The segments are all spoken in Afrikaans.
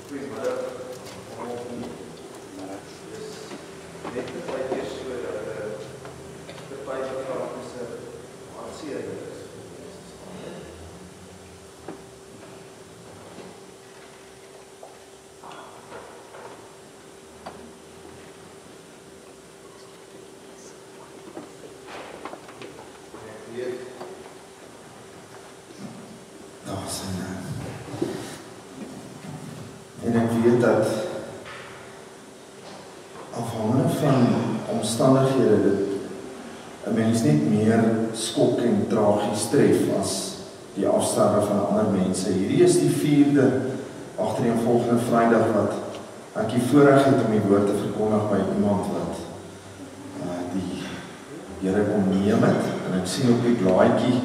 Goeiemiddag. Net te baie keer so dat die baie praktiese aansering is. En ek weet dat afhangende van omstandighede dit 'n mens net meer skok en tragies tref as die afsterwe van ander mense. Hierdie is die 4de agtereenvolgende Vrydag wat ek die voorreg het om die woord te verkondig by iemand wat die Here kom neem het. En ek sien op die blaadjie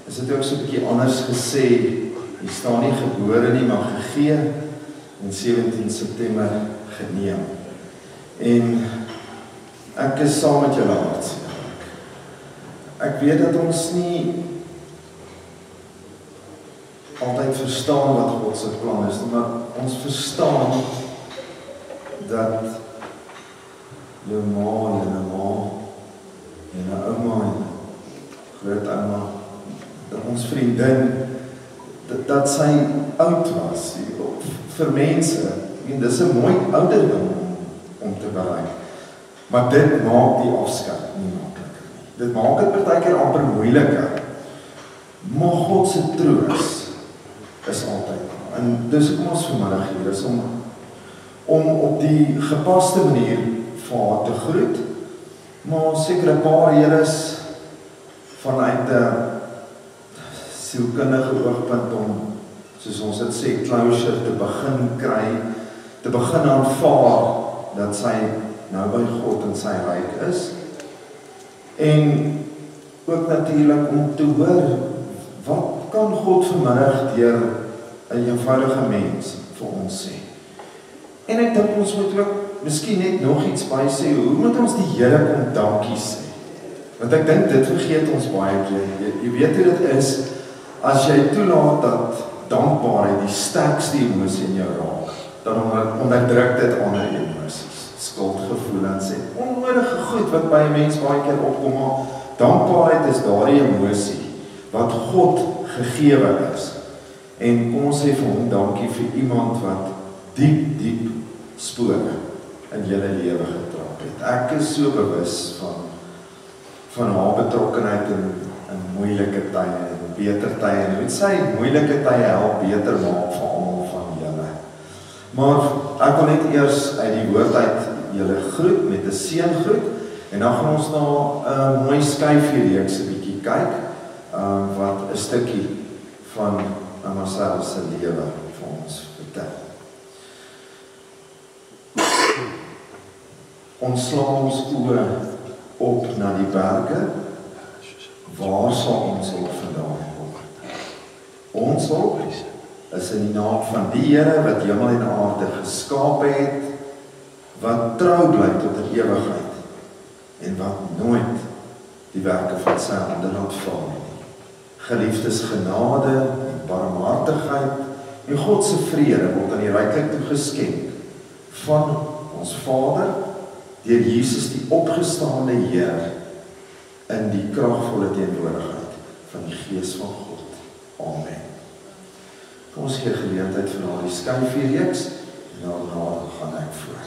is dit ook so 'n bietjie anders gesê. Hier staan nie gebore nie, maar gegee. En 17 September geneem. En ek is saam met julle hartseer. Ek weet dat ons nie altyd verstaan wat God se plan is, maar ons verstaan dat jou ma en 'n ma en 'n ouma en grootouma, dat ons vriendin dat sy oud was vir mense, en dis 'n mooi ouderdom om te bereik. Maar dit maak die afskeid nie makliker nie. Dit maak dit partykeer amper moeiliker. Maar God se troos is altyd daar. En dis hoekom ons vanmiddag hier is om op die gepaste manier vir haar te groet, maar seker 'n paar redes vanuit 'n sielkundige oogpunt om, soos ons dit sê, closure te begin kry, te begin aanvaar dat sy nou by God in sy ryk is. En ook natuurlik om te hoor, wat kan God vanmiddag deur 'n eenvoudige mens vir ons sê? En ek dink ons moet ook miskien net nog iets by sê, hoe moet ons die Here kom dankie sê? Want ek dink dit vergeet ons baie keer. Jy weet hoe dit is, as jy toelaat dat dankbaarheid die sterkste emosie in jou raak, dan onderdruk dit ander emosies, skuldgevoelens en onnodige goed wat by 'n mens baie keer opkom, maar dankbaarheid is daardie emosie wat God gegewe is. En kom ons sê vir hom dankie vir iemand wat diep spore in julle lewe getrap het. Ek is so bewus van haar betrokkenheid in moeilike tye en beter tye, en hoe sy moeilike tye help beter maak vir almal van julle. Maar ek wil net eers uit die woord uit julle groet met 'n seëngroet, en dan gaan ons na 'n mooi skyfreeks 'n bietjie kyk, wat 'n stukkie van Marcel se lewe vir ons vertel. Ons slaan ons oë op na die berge. Waar sal ons hulp vandaan kom? Ons hulp is in die naam van die Here wat hemel en aarde geskaap het, wat trou bly tot in ewigheid en wat nooit die werke van sy hande laat faal nie. Geliefdes, genade en barmhartigheid en God se vrede word aan die ryklik toegeskenk van ons Vader deur Jesus die opgestaane Heer in die kragvolle teenwoordigheid van die Gees van God. Amen. Kom ons gee geleentheid vir die skyfreeks en daarna gaan ek voort.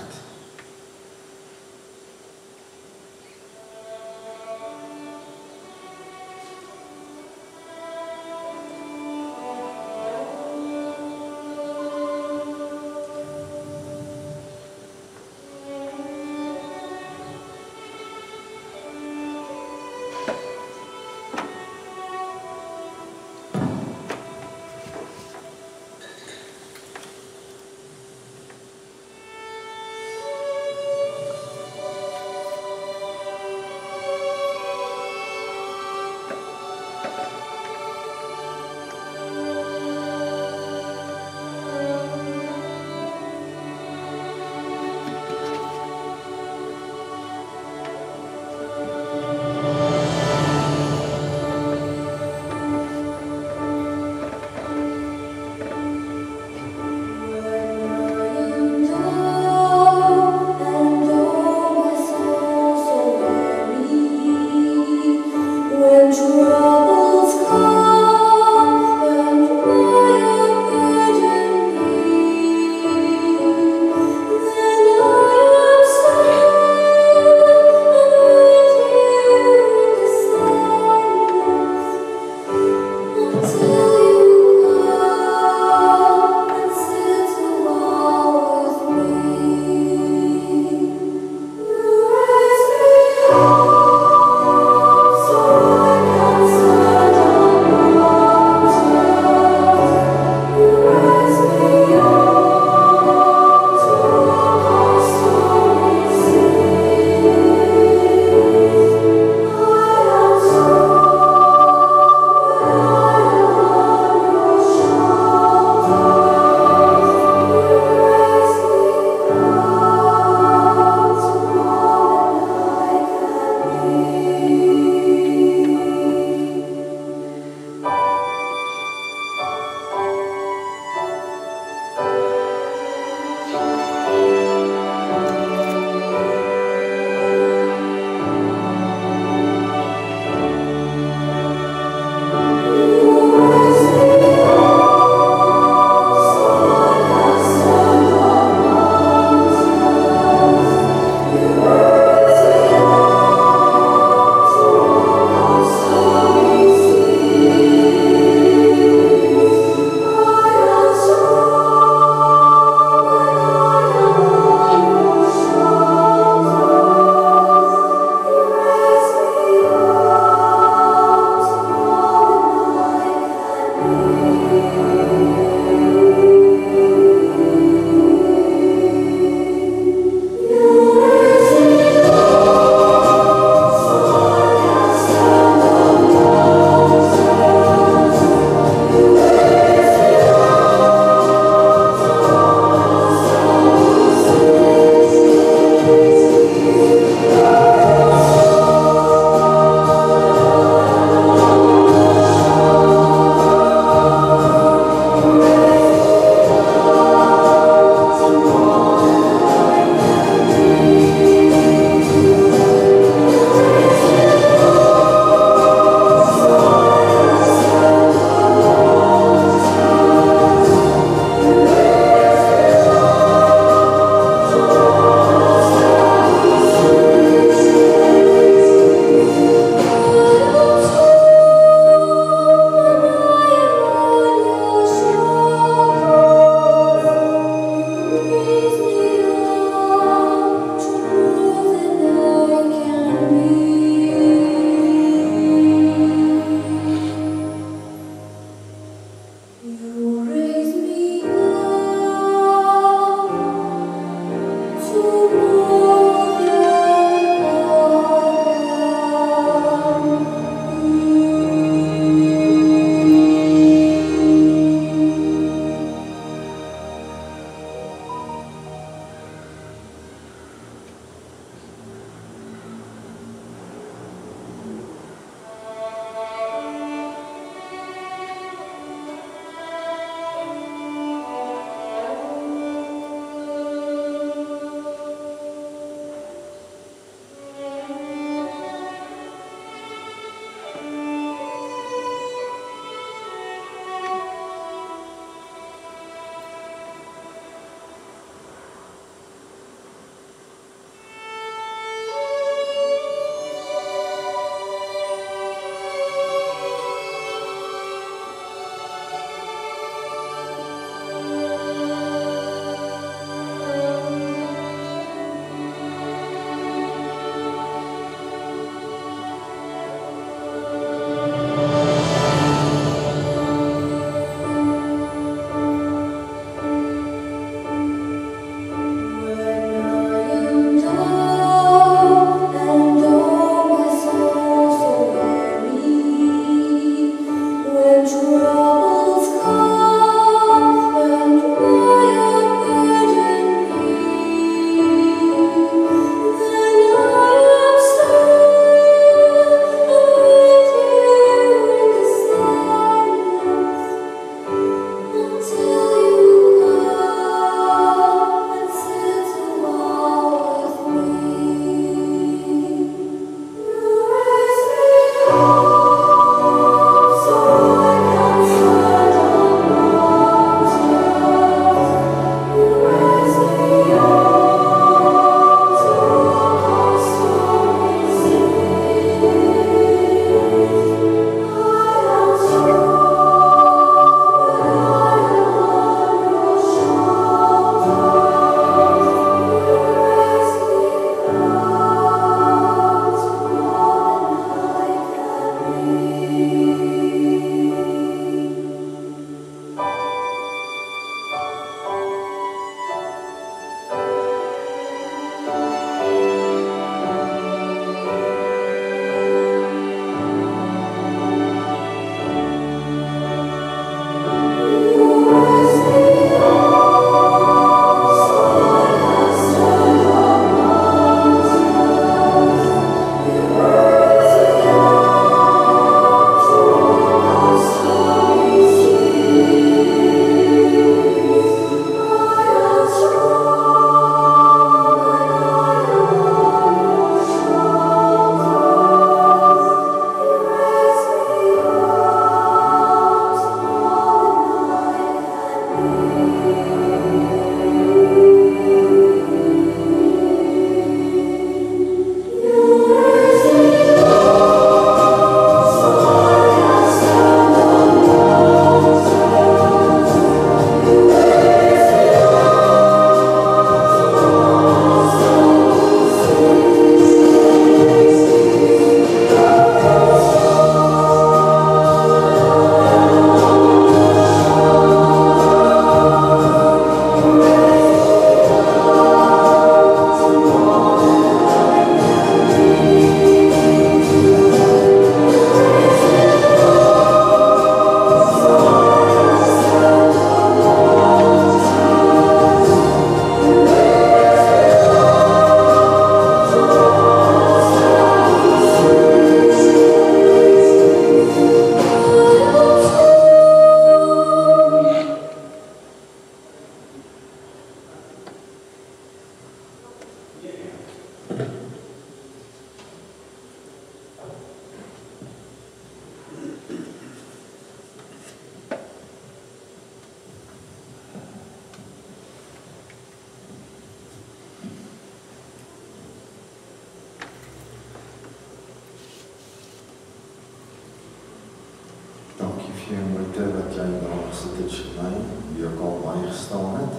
gee moeite wat jy daar gesit het, Shemaine, wie ook al bygestaan het.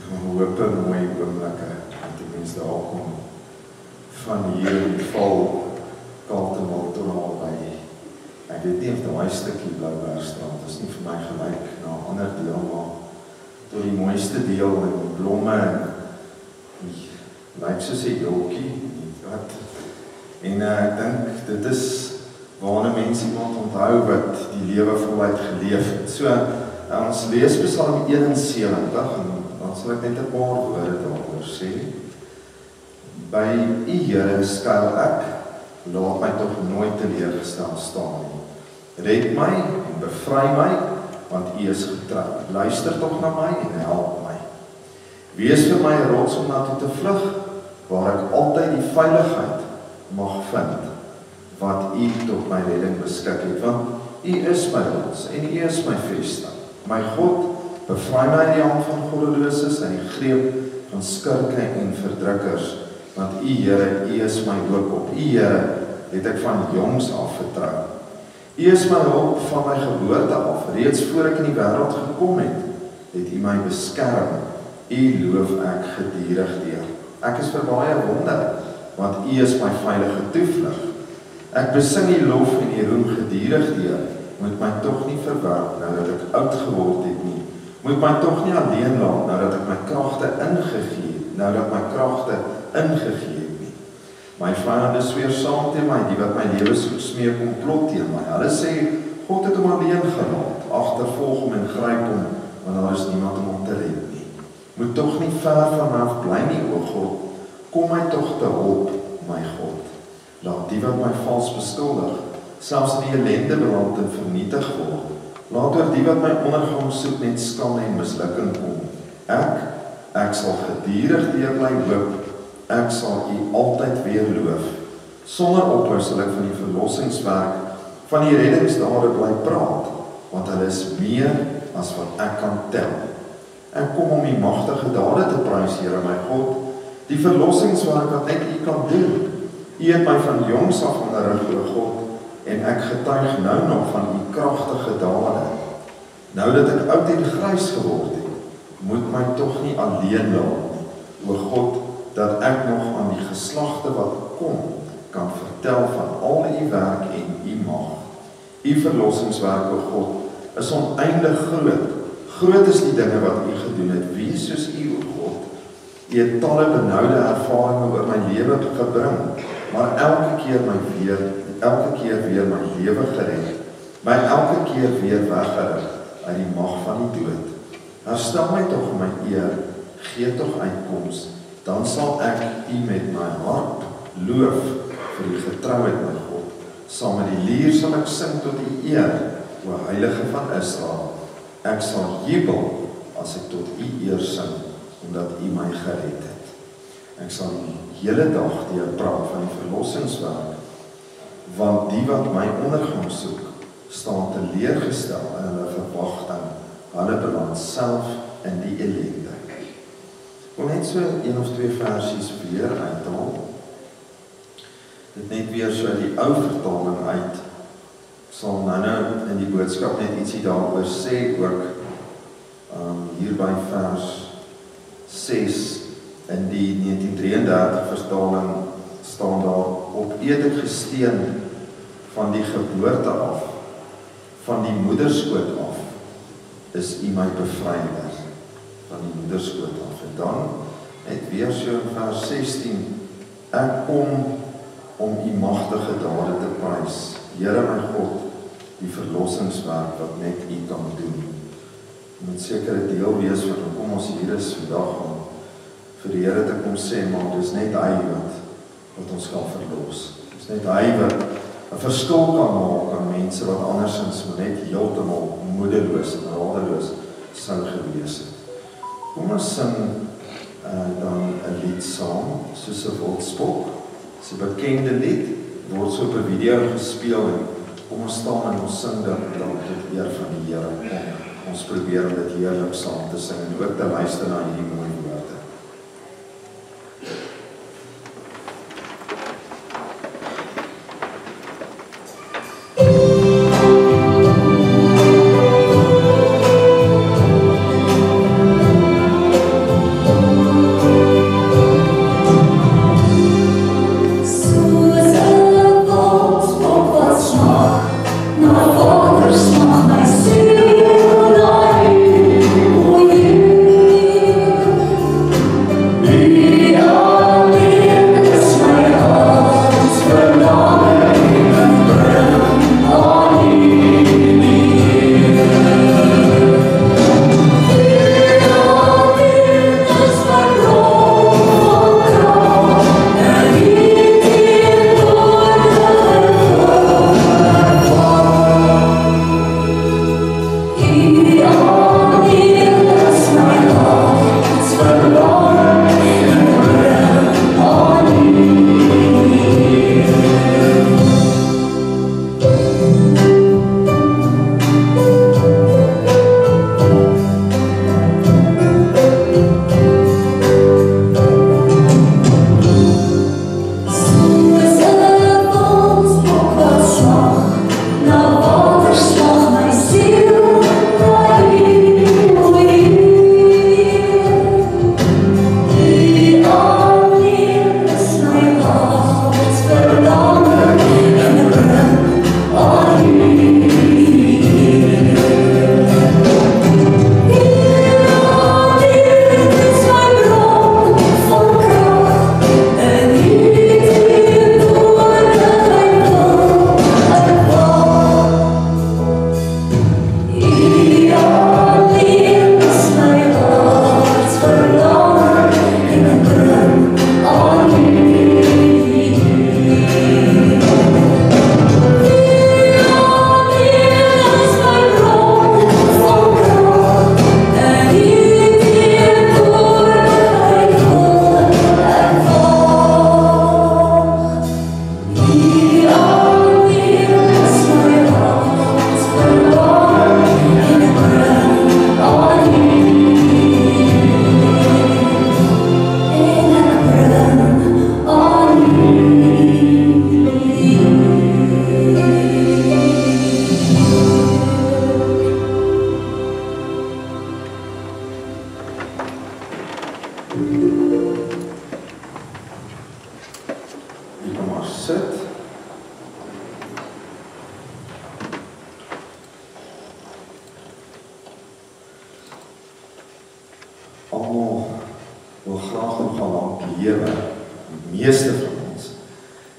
Hoop mooi oomblikke, want die mens daar kom van hier in die val Kaltenwal toe al by. Ek weet nie of daai stukkie Bloubergstrand is nie vir my gelyk na 'n ander deel, maar tot die mooiste deel met blomme en lyk soos 'n jolkie. En ek dink dit is waarna mense iemand onthou wat die lewe voluit geleef het. So, ons lees Psalm 71 en dan sal ek net 'n paar woorde daaroor sê. By U Here skuil ek, laat my tog nooit teleurgestel staan nie. Red my en bevry my, want U is getrou. Luister tog na my en help my. Wees vir my 'n rots om na toe te vlug, waar ek altyd die veiligheid mag vind, wat U tot my redding beskik het, want U is my rots en U is my vesting. My God, bevry my in die hand van goddeloses en die greep van skurke en verdrukkers, want U Here, U is my hoop. Op U Here het ek van jongs af vertrou. U is my hulp van my geboorte af, reeds voor ek in die wêreld gekom het U my beskerm. U loof ek gedurig deur. Ek is vir baie wonder, want U is my veilige toevlug. Ek besing U lof en U roem gedurig deur, moet my tog nie verwerp nou dat ek oud geword het nie. Moet my tog nie alleen laat nou dat ek my kragte ingegee het nie. My vyande sweer saam teen my, die wat my lewe soek smeek komplot teen my. Hulle sê, God het hom alleen gelaat, agtervolg hom en gryp hom, want daar is niemand om hom te red nie. Moet tog nie ver van my af bly nie, o God, kom my tog te hulp, my God. Laat die wat my vals beskuldig, selfs in die ellende beland en vernietig word. Laat oor die wat my ondergang soek net skande en mislukking kom. Ek sal gedurig deur bly hoop, ek sal U altyd weer loof. Sonder ophou sal ek van die verlossingswerk, van die reddingsdade bly praat, want hulle is meer as wat ek kan tel. Ek kom om U magtige dade te prys, Here my God, die verlossingswerk wat net U kan doen. U het my van jongs af onderrig, o God, en ek getuig nou nog van U kragtige dade. Nou dat ek oud en grys geword het, moet my tog nie alleen laat nie, o God, dat ek nog aan die geslagte wat kom, kan vertel van al U werk en U mag. U verlossingswerk, o God, is oneindig groot. Groot is die dinge wat U gedoen het. Wie is soos U, o God? U het talle benoude ervarings oor my lewe gebring, maar elke keer weer my lewe gered, my elke keer weer weggerig uit die mag van die dood. Herstel my tog in my eer, gee tog uitkoms, dan sal ek U met my hart loof vir die getrouheid my God. Saam met die lier sal ek sing tot U eer, o Heilige van Israel. Ek sal jubel as ek tot U eer sing, omdat U my gered het. Ek sal die hele dag deur praat van die verlossingswerk, want die wat my ondergang soek, staan teleurgestel in hulle verwagting, hulle beland self in die ellende. Ek wil net so 1 of 2 versies weer uithaal. Dit net weer so uit die ou vertaling uit, sal nou in die boodskap net ietsie daaroor sê ook, hier by vers 6 in die 1933 vertaling staan daar, op ede gesteen van die geboorte af, van die moederskoot af, is U my bevryder, van die moederskoot af. En dan het weer so in vers 16, ek kom om U magtige dade te prys, Here my God, die verlossingswerk wat net U kan doen. Dit moet seker 'n deel wees van hoekom ons hier is vandag om vir die Here te kom sê, maar dis net Hy wat ons kan verlos. Dis net Hy wat 'n verskil kan maak aan mense wat andersins net heeltemal moedeloos en radeloos sou gewees het. Kom ons sing dan 'n lied saam, soos 'n wildspok. Dis 'n bekende lied, word so op 'n video gespeel en kom ons staan en ons sing dan tot eer van die Here. Ons probeer om dit heerlik saam te sing en ook te luister na hierdie mooi woorde. Jy kan maar sit. Almal wil graag nog lank lewe, die meeste van ons.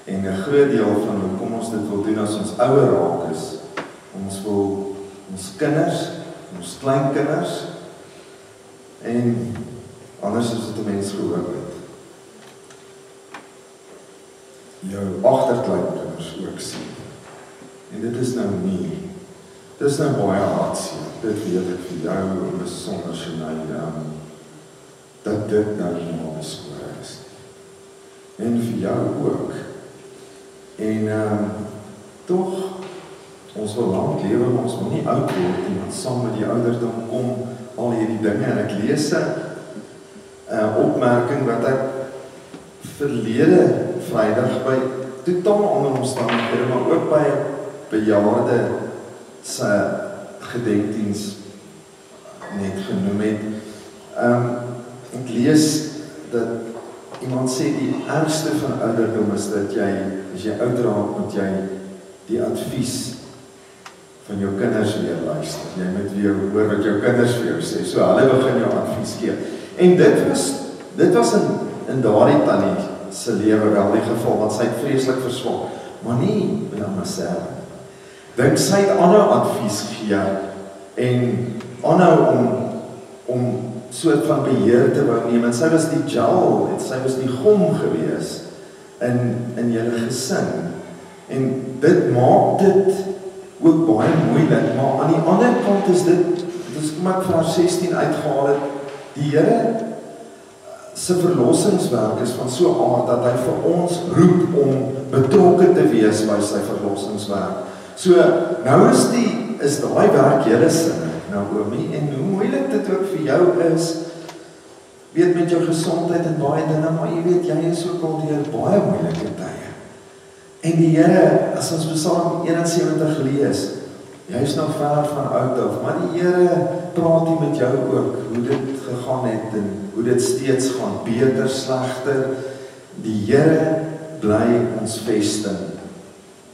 En 'n groot deel van hoekom ons dit wil doen as ons ouer raak is, ons wil ons kinders, ons kleinkinders, en anders is dit 'n mens gehoor het. Jou agterkleinkinders ook sien. En dit is nou nie, dit is nou baie hartseer, dit weet ek vir jou, besonder Sinead, dat dit nou nie maar beskore is. En vir jou ook. En toch, ons wil lang lewe, maar ons wil nie oud word nie, want saam met die ouderdom kom al hierdie dinge, en ek lees 'n opmerking wat ek verlede Vrydag by totaal ander omstandighede, maar ook by 'n bejaarde se gedenkdiens net genoem het. Ek lees dat iemand sê die ergste van ouderdom is dat jy, as jy oud raak, moet jy die advies van jou kinders weer luister. Jy moet weer hoor wat jou kinders vir jou sê. So hulle begin jou advies gee. En dit was in daardie tannie se lewe wel die geval, want sy het vreeslik verswak. Maar nie by myself. Dink sy het aanhou advies gee en aanhou om soort van beheer te wou neem, en sy was die gel, en sy was die gom gewees in julle gesin. En dit maak dit ook baie moeilik, maar aan die ander kant is dit, dis kom ek van 16 uitgehaal het, die Here se verlossingswerk is van so 'n aard dat hy vir ons roep om betrokke te wees by sy verlossingswerk. So, nou is daai werk julle sinne, Naomi, en hoe moeilik dit ook vir jou is, weet met jou gesondheid en baie dinge, maar jy weet, jy is ook al deur baie moeilike tye. En die Here, as ons Psalm 71 lees, jy is nog ver van oud af, maar die Here praat nie met jou ook, hoe dit gegaan het, en hoe dit steeds gaan, beter, slegter. Die Here bly ons vesting,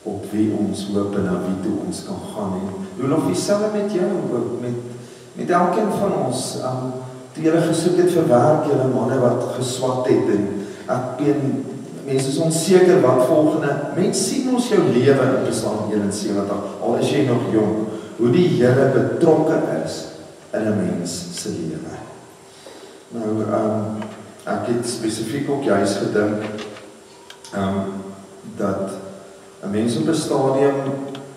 op wie ons hoop en na wie toe ons kan gaan. En hoe nog dieselfde met jou, ook met elkeen van ons, toe julle gesoek het vir werk, julle manne wat geswat het, en mense is onseker wat volgende, mens sien ons jou lewe in Psalm 71, al is jy nog jong, hoe die Here betrokke is in 'n mens se lewe. Nou, ek het spesifiek ook juist gedink, dat 'n mens op 'n stadium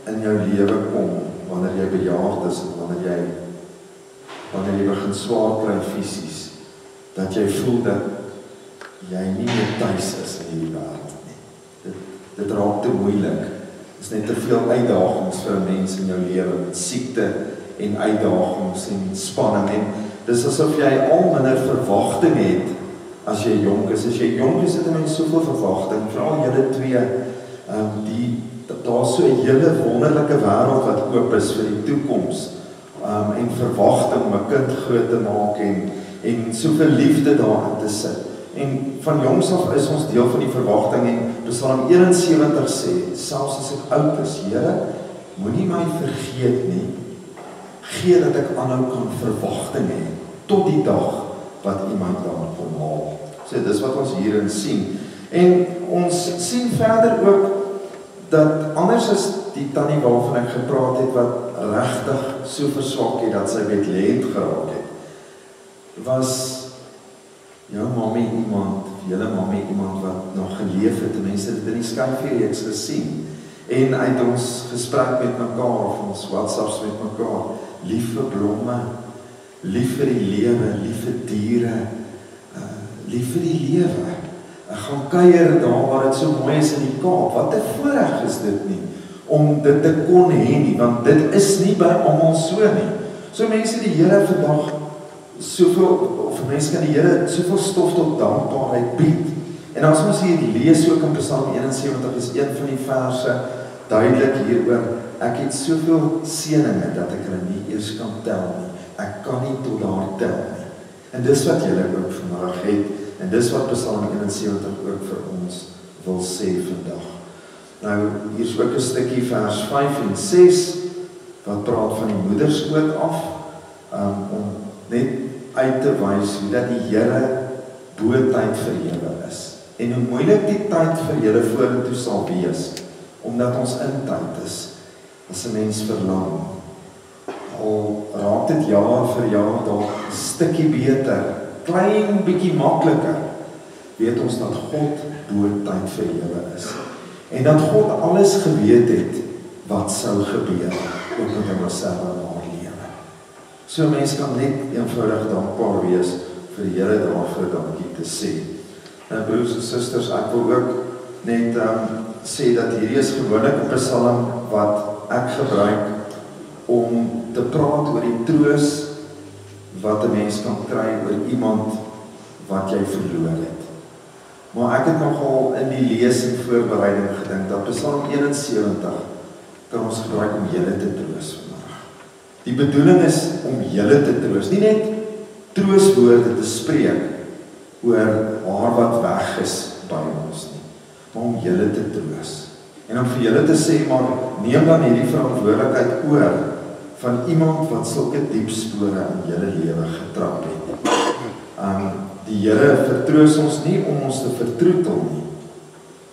in jou lewe kom, wanneer jy bejaard is, en wanneer jy begin swaar kry fisies, dat jy voel dat jy nie meer tuis is in hierdie wêreld nie. Dit raak te moeilik. Dit is net te veel uitdagings vir 'n mens in jou lewe, met siekte en uitdagings en spanning, en dis asof jy al minder verwagting het as jy jonk is. As jy jonk is, het 'n mens soveel verwagting, veral julle twee, daar is so 'n hele wonderlike wêreld wat oop is vir die toekoms, en verwagting om 'n kind groot te maak, en soveel liefde daarin te sit. En van jongs af is ons deel van die verwagting, en Psalm 71 sê, selfs as ek oud is, Here, moenie my vergeet nie, gee dat ek aanhou kan verwagting hê, tot die dag wat iemand daar kom haal. So dis wat ons hierin sien. En ons sien verder ook, dat anders as die tannie waarvan ek gepraat het, wat regtig so verswak het, dat sy bedlend geraak het, was jou mamie iemand, julle mamie iemand wat nog geleef het, en mense het dit in die Skyfie-reeks gesien, en uit ons gesprek met mekaar, of ons WhatsApps met mekaar, lief vir blomme, lief vir die lewe, lief vir diere, lief vir die lewe. Ek gaan kuier daar waar dit so mooi is in die Kaap. Wat 'n voorreg is dit nie, om dit te kon hê nie, want dit is nie by almal so nie. So mense die Here vandag soveel, of mense kan die Here soveel stof tot dankbaarheid bied. En as ons hier lees ook in Psalm 71, is een van die verse duidelik hieroor, ek het soveel seëninge dat ek hulle nie eers kan tel nie. Ek kan nie tot daar tel nie. En dis wat julle ook vandag het, En dis wat Psalm 71 ook vir ons wil sê vandag. Nou, hier is ook 'n stukkie vers 5 en 6, wat praat van die moederskoot af, om net uit te wys hoe dat die Here bo tyd vir julle is. En hoe moeilik die tyd vir julle vorentoe sal wees, omdat ons in tyd is, as 'n mens verlang. Al raak dit jaar vir jaar dalk 'n stukkie beter, klein bietjie makliker, weet ons dat God bo tyd vir julle is. En dat God alles geweet het wat sou gebeur, ook met homself in haar lewe. So 'n mens kan net eenvoudig dankbaar wees vir die Here daarvoor dankie te sê. En broers en susters, ek wil ook net sê dat hierdie is gewoonlik 'n psalm wat ek gebruik om te praat oor die troos wat 'n mens kan kry oor iemand wat jy verloor het. Maar ek het nogal in die lees en voorbereiding gedink dat Psalm 71 kan ons gebruik om julle te troos vandag. Die bedoeling is om julle te troos, nie net trooswoorde te spreek oor haar wat weg is by ons nie, maar om julle te troos. En om vir julle te sê, maar neem dan hierdie verantwoordelikheid oor van iemand wat sulke diep spore in julle lewe getrap het. Die Here vertroos ons nie om ons te vertroetel nie,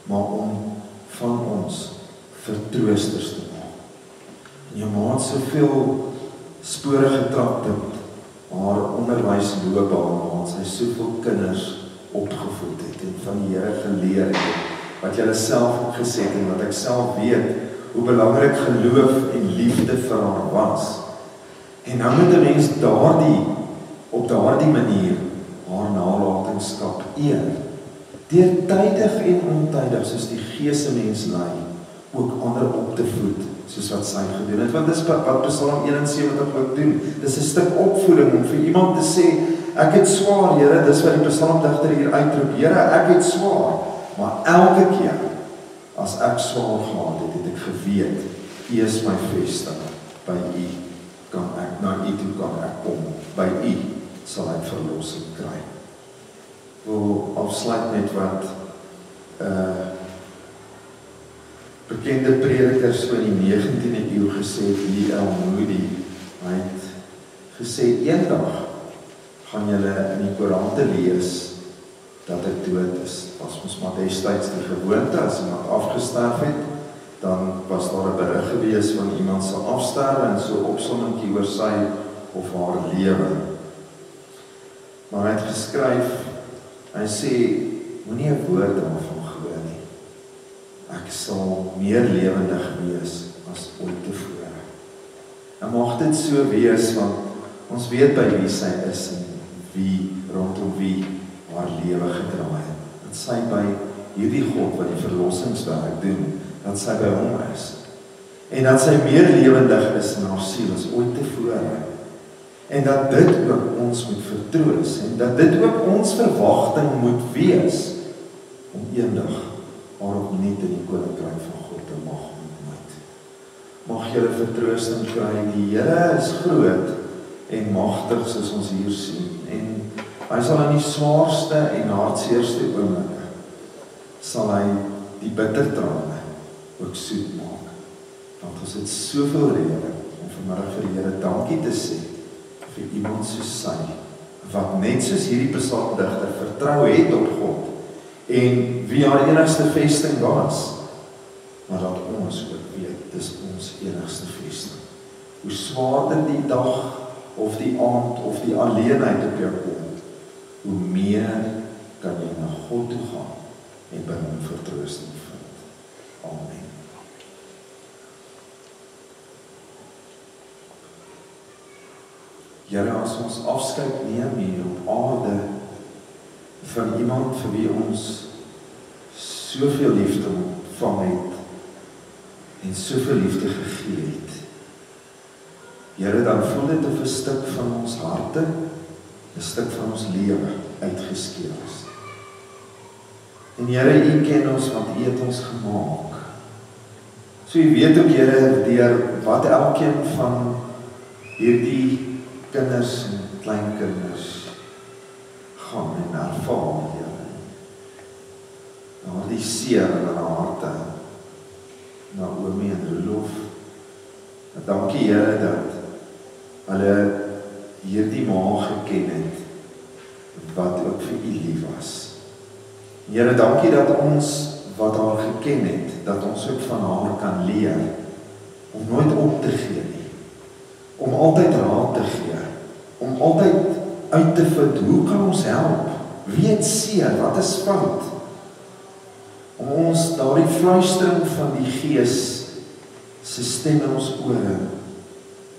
maar om van ons vertroosters te maak. En jou ma het soveel spore getrap het, haar onderwysloopbaan, waar sy soveel kinders opgevoed het en van die Here geleer het, wat julle self opgesê het en wat ek self weet, hoe belangrik geloof en liefde vir haar was. En nou moet 'n mens op daardie manier haar nalatenskap eer, deur tydig en ontydig, soos die Gees 'n mens lei, ook ander op te voed, soos wat sy gedoen het. Want dis wat Psalm 71 ook doen. Dis 'n stuk opvoeding om vir iemand te sê, ek het swaar, Here, dis wat die psalmdigter hier uitroep, Here, ek het swaar, maar elke keer, as ek swaar gehad het, het ek geweet, U is my vesting, by U kan ek, na U toe kan ek kom, by U sal ek verlossing kry. Ek wil afsluit met wat bekende prediker so in die 19de eeu gesê het, D.L. Moody. Hy het gesê, eendag gaan julle in die koerante lees dat ek dood is. Was ons maar destyds die gewoonte, as iemand afgesterf het, dan was daar 'n berig gewees van iemand se afsterwe en so opsommingkie oor sy of haar lewe. Maar hy het geskryf, hy sê, moenie 'n woord daarvan glo nie. Ek sal meer lewendig wees as ooit tevore. En mag dit so wees, want ons weet by wie sy is en wie rondom wie haar lewe gedraai het. Dat sy by hierdie God wat die verlossingswerk doen, dat sy by hom is. En dat sy meer lewendig is in haar siel as ooit tevore. En dat dit ook ons moet vertroos en dat dit ook ons verwagting moet wees om eendag haar opnuut in die koninkryk van God te mag ontmoet. Mag julle vertroosting kry, die Here is groot en magtig soos ons hier sien. En hy sal in die swaarste en hartseerste oomblikke sal hy die bittertrane ook soet maak. Want ons het soveel rede om vanmiddag vir die Here dankie te sê vir iemand soos sy, wat net soos hierdie psalmdigter vertrou het op God en wie haar enigste vesting was, maar dat ons ook weet, dis ons enigste vesting. Hoe swaarder die dag of die aand of die alleenheid op jou kom, hoe meer kan jy na God toe gaan en by hom vertroosting vind. Amen. Here, as ons afskeid neem hier op aarde van iemand vir wie ons soveel liefde ontvang het en soveel liefde gegee het, Here, dan voel dit of 'n stuk van ons harte, 'n stuk van ons lewe uitgeskeur is. En Here, U ken ons want U het ons gemaak. So U weet ook, Here, deur wat elkeen van hierdie kinders en kleinkinders gaan en ervaar, Here. die seer in hulle harte. Naomi en Rolof. Dankie Here dat hulle hierdie ma geken het, wat ook vir U lief was. Here, dankie dat ons wat haar geken het, dat ons ook van haar kan leer, om nooit op te gee nie, om altyd raad te gee, om altyd uit te vind, hoe kan ons help? Wie het seer? Wat is fout? Om ons daardie fluistering van die Gees se stem in ons ore,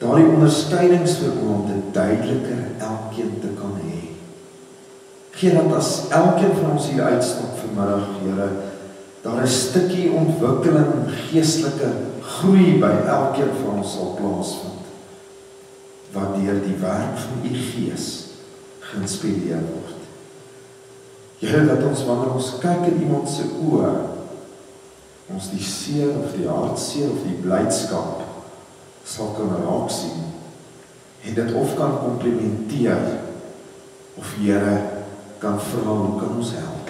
daardie onderskeidingsvermoë duideliker elkeen te kan hê. Gee dat as elkeen van ons hier uitstap vanmiddag, Here, daar 'n stukkie ontwikkeling, geestelike groei by elkeen van ons sal plaasvind, wat deur die werk van U Gees geïnspireer word. Here, dat ons wanneer ons kyk in iemand se oë, ons die seer of die hartseer of die blydskap sal kan raak sien en dit of kan komplimenteer of Here kan vra, hoe kan ons help?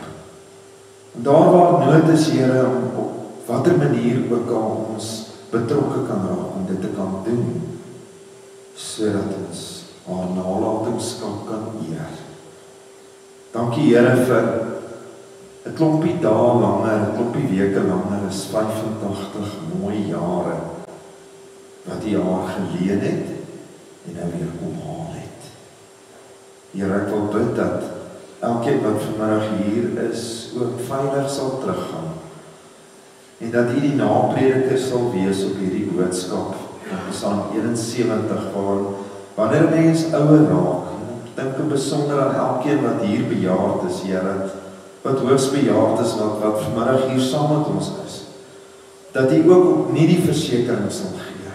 En daar waar nood is, Here, om op watter manier ook al ons betrokke kan raak om dit te kan doen, sodat ons haar nalatenskap kan eer. Dankie Here vir 'n klompie dae langer, 'n klompie weke langer, is 85 mooi jare wat U haar geleen het en nou weer kom haal het. Here, ek wil bid dat elkeen wat vanmiddag hier is, ook veilig sal teruggaan. En dat U die naprediker sal wees op hierdie boodskap van Psalm 71, wanneer 'n mens ouer raak, dink ek besonder aan elkeen wat hier bejaard is, Here, wat hoogs bejaard is, wat vanmiddag hier saam met ons is, dat U ook nie die versekering sal gee,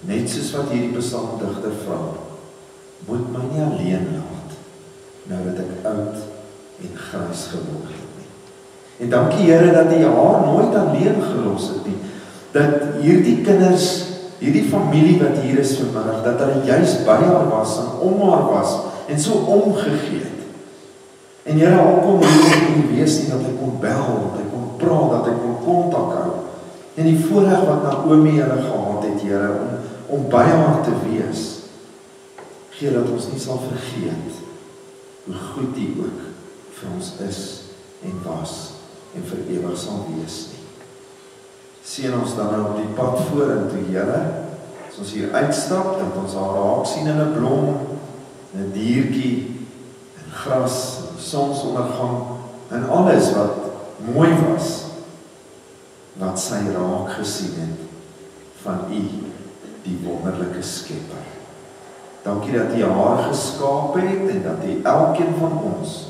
net soos wat hierdie psalmdigter vra, moet my nie alleen laat, nou dat ek oud en grys geword het nie. En dankie Here dat U haar nooit alleen gelos het nie, dat hierdie kinders, hierdie familie wat hier is vanmiddag, dat hulle juist by haar was en om haar was en so omgegee het. En Here, al kon nie wees nie, dat hy kon bel, dat hy kon praat, dat hy kon kontak hou. En die voorreg wat Naomi hulle gehad het, Here, om by haar te wees, gee dat ons nie sal vergeet hoe goed U ook vir ons is en was en vir ewig sal wees nie. Seën ons dan nou op die pad vorentoe, Here, as ons hier uitstap, dat ons haar raak sien in 'n blom, 'n diertjie, en gras, en sonsondergang, en alles wat mooi was, wat sy raak gesien het van U, die wonderlike Skepper. Dankie dat U haar geskaap het en dat U elkeen van ons,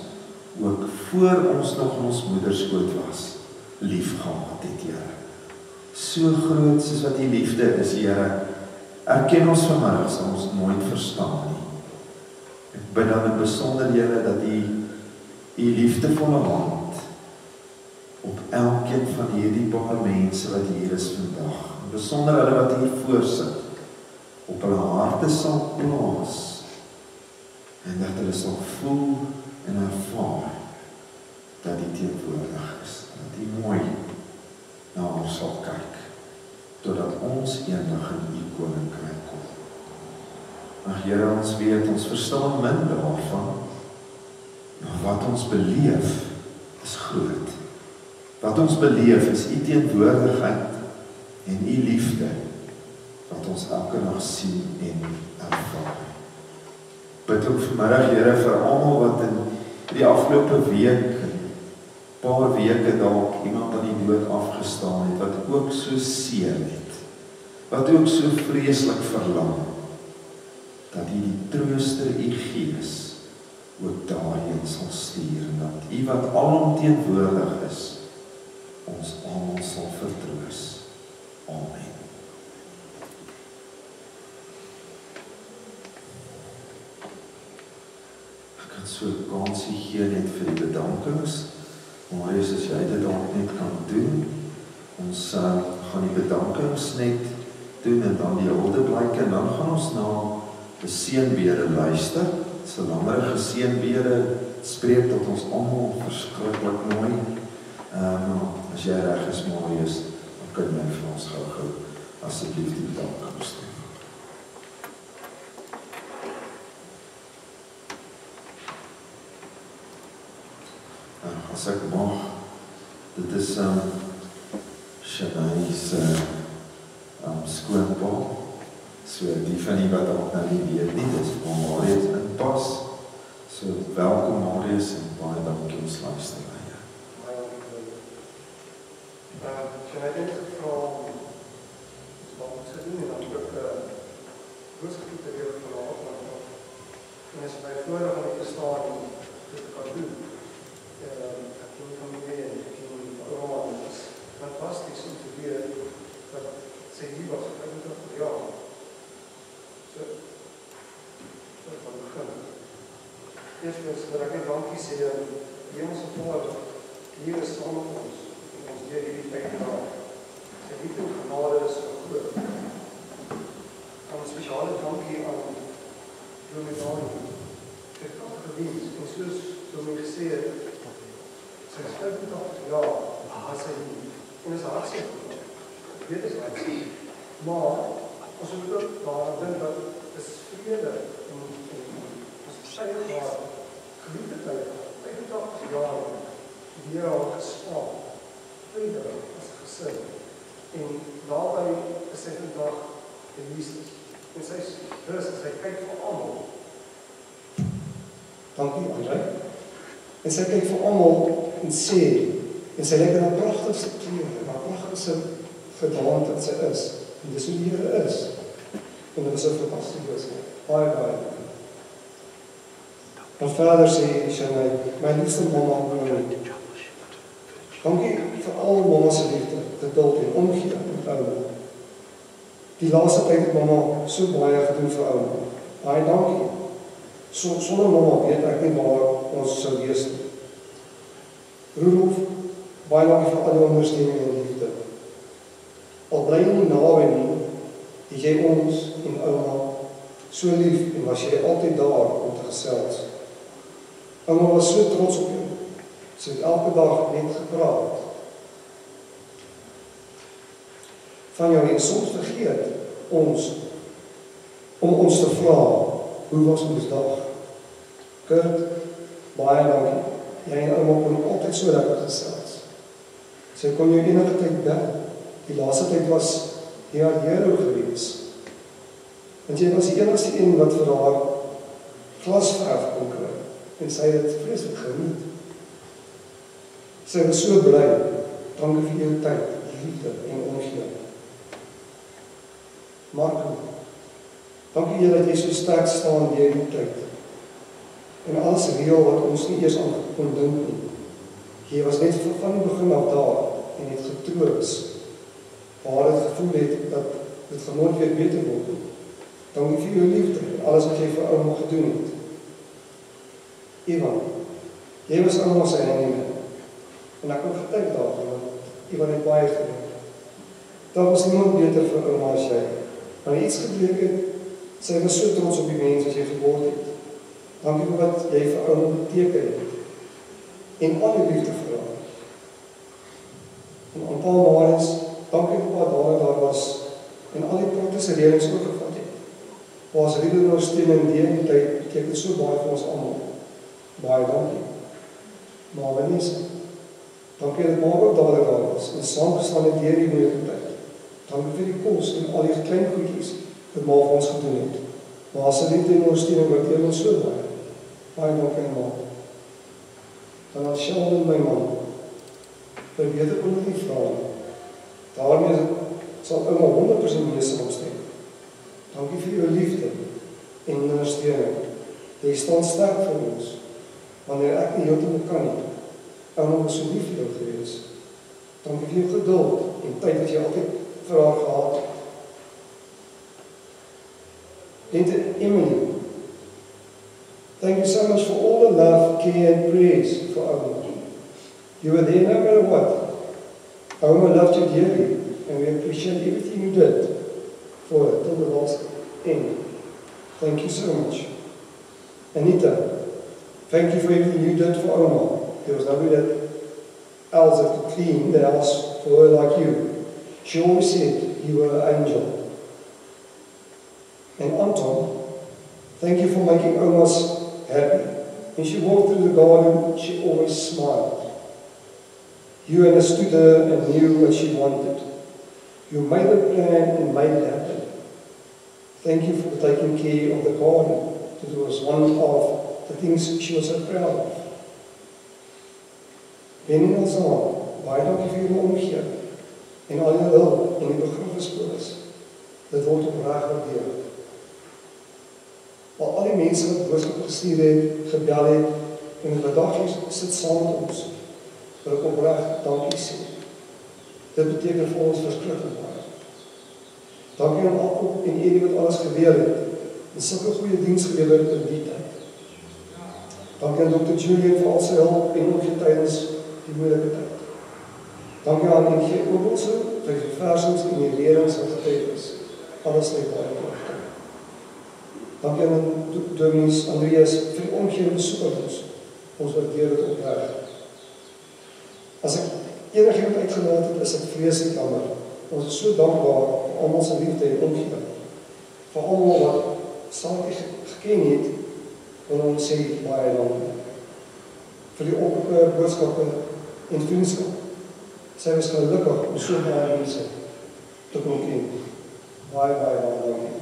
ook voor ons nog in ons moederskoot was, lief gehad het, Here. So groot soos wat U liefde is, Here, erken ons vanmiddag, sal ons nooit verstaan nie. Ek bid dan in besonder, Here, dat U liefdevolle hand op elkeen van hierdie paar mense wat hier is vandag, in besonder hulle wat hier voorsit, op hulle harte sal plaas, en dat hulle sal voel en ervaar dat U teenwoordig is, dat U mooi na ons sal kyk, totdat ons eendag in U koninkryk kom. Ag Here, ons weet, ons verstaan min daarvan, maar wat ons beleef is groot. Wat ons beleef is U teenwoordigheid en U liefde, wat ons elke dag sien en ervaar. Bid ook vanmiddag, Here, vir almal wat in die afgelope week, paar weke dalk iemand aan die dood afgestaan het, wat ook so seer het, wat ook so vreeslik verlang, dat U die trooster, U Gees, ook daarheen sal stuur, en dat U wat alomteenwoordig is, ons almal sal vertroos. Amen. Ek kan so 'n kansie gee net vir die bedankings. Marius, as jy dit dalk net kan doen, ons gaan die bedankings net doen en dan die huldeblyke, en dan gaan ons na die seënbede luister. Dit is 'n langerige seënbede, spreek tot ons almal verskriklik mooi. As jy reg is, Marius, dan kan jy vir ons gou asseblief die dank bestem. As ek mag, dit is Shanae's skoonpa. So die van die wat ook nou nie weet nie, dis waar Marius inpas. So welkom Marius en baie dankie ons luister na jou. Shanae het gevra wat ons gedoen en dan ook boodskap te lewe van haar opname. En as my voorreg om te staan en dit te kan doen. Ek ken die familie en ek ken die ouma, en het is fantastisch om te weet dat sy hier was, 25 jaar. So, dat van begin. Eerstens, dat ek net dankie sê aan die Hemelse Vader, hier is saam met ons, en ons deur hierdie tyd jaar. Sy liefde en genade is so groot. En 'n spesiale dankie aan Dominee. Sy het al gediens, en soos Dominee gesê het, sy is 85 jaar, as sy nie. En is hartstikke goed. Dit is hartstikke. Maar, ons moet ook daaraan dink dat is vrede en ons verskyn daar geliefde tyd, 85 jaar, die Here al gespaar, vrede as gesin. En daarby is sy vandag die Jesus. En sy is rustig, sy kyk vir almal. Dankie, André. En sy kyk vir almal en sê, en sy lyk in haar pragtigste klere, haar pragtigste gedaante wat sy is. En dis hoe die Here is. En dit is so fantasties. Baie. En verder sê Shanae, my liefste mamma, dankie vir al mamma se liefde, geduld en omgee met ouma. Die laaste tyd het mamma so baie gedoen vir ouma. Baie dankie. Sonder mamma weet ek nie waar ons sou wees nie. Rudolf, baie dankie vir al die ondersteuning en liefde. Al bly jy nie naby nie, het jy ons en ouma so lief en was jy altyd daar om te gesels. Ouma was so trots op jou. Sy het elke dag net gepraat. Van jou en soms vergeet ons om ons te vra, hoe was ons dag? Kurt, baie dankie. Jy en ouma kon altyd so lekker gesels. Sy kon jou enige tyd bel. Die laaste tyd was jy haar hero gewees. Want jy was die enigste een wat vir haar glasverf kon kry. En sy het dit vreeslik geniet. Sy was so bly. Dankie vir jou tyd, liefde en omgee. Marco, dankie jy dat jy so sterk staan deur die tyd. En alles reël wat ons nie eers aan kon dink nie. Jy was net van die begin af daar en het getroos. Waar het gevoel het dat dit nooit weer beter word. Dankie vir jou liefde en alles wat jy vir ouma gedoen het. Ivan, jy was ouma sy hengende. En ek kon getuig daarvan, want Ivan het baie gedoen. Daar was niemand beter vir ouma as jy. Maar iets gebleek het, sy was so trots op die mens wat jy geword het. Dankie vir wat jy vir ouma beteken het. En al die liefde vir haar. En aan Paul Marius, dankie vir wat daar was. En al die praktiese reëlings ook gevat het. Waar as liefde en ondersteuning deur die tyd beteken so baie vir ons almal. Baie dankie. Maar Vanessa, dankie dat maar ook daar was en saamgestaan het deur die moeilike tyd. Dankie vir die kos en al die klein goedjies wat maar vir ons gedoen het. Maar as liefde en ondersteuning waardeer ons so baie. Baie dankie aan maar. Dan as Sheldon my man, dan weet ek ook nie vra nie. Daarmee sal ouma 100% mee saamstem. Dankie vir jou liefde en ondersteuning. Jy staan sterk vir ons, wanneer ek nie heeltemal kan nie. Ouma was so lief vir jou gewees. Dankie vir jou geduld en tyd wat jy altyd vir haar gehad het. Lente Emily, thank you so much for all the love, care and praise for Ouma. You were there no matter what. Ouma loved you dearly and we appreciate everything you did for her till the last end. Thank you so much. Anita, thank you for everything you did for Ouma. There was nobody that Elsa to clean the house for her like you. She always said you were an angel. And Anton, thank you for making Oma's happy. When she walked through the garden, she always smiled. You understood her and knew what she wanted. You made a plan and made it happen. Thank you for taking care of the garden. It was one of the things she was so proud of. Benny en Elsa, baie dankie vir julle omgee en al julle hulp in die begrafnispolis. Dit word opreg waardeer. Al die mense wat boodskap gestuur het, gebel het en gedagtes sit saam met ons, wil ek opreg dankie sê. Dit beteken vir ons verskriklik baie. Dankie aan Jakob en Eddie wat alles geleer het en sulke goeie diens gelewer in die tyd. Dankie aan Dr. Julian vir al sy hulp en omgee tydens die moeilike tyd. Dankie aan NG Obelse vir die versings en die lerings wat getuig is. Alles net baie kragtig. Dankie aan Dominus Andreas vir die omgee besoek aan ons. Ons waardeer dit opreg. As ek enigiemand uitgelaat het, is ek vreeslik jammer. Ons is so dankbaar vir almal se liefde en omgee. Vir almal wat Sakie geken het, wil ons sê baie dankie. Vir die oproepe, boodskappe en vriendskap. Sy was gelukkig om so baie mense te kon ken. Baie dankie.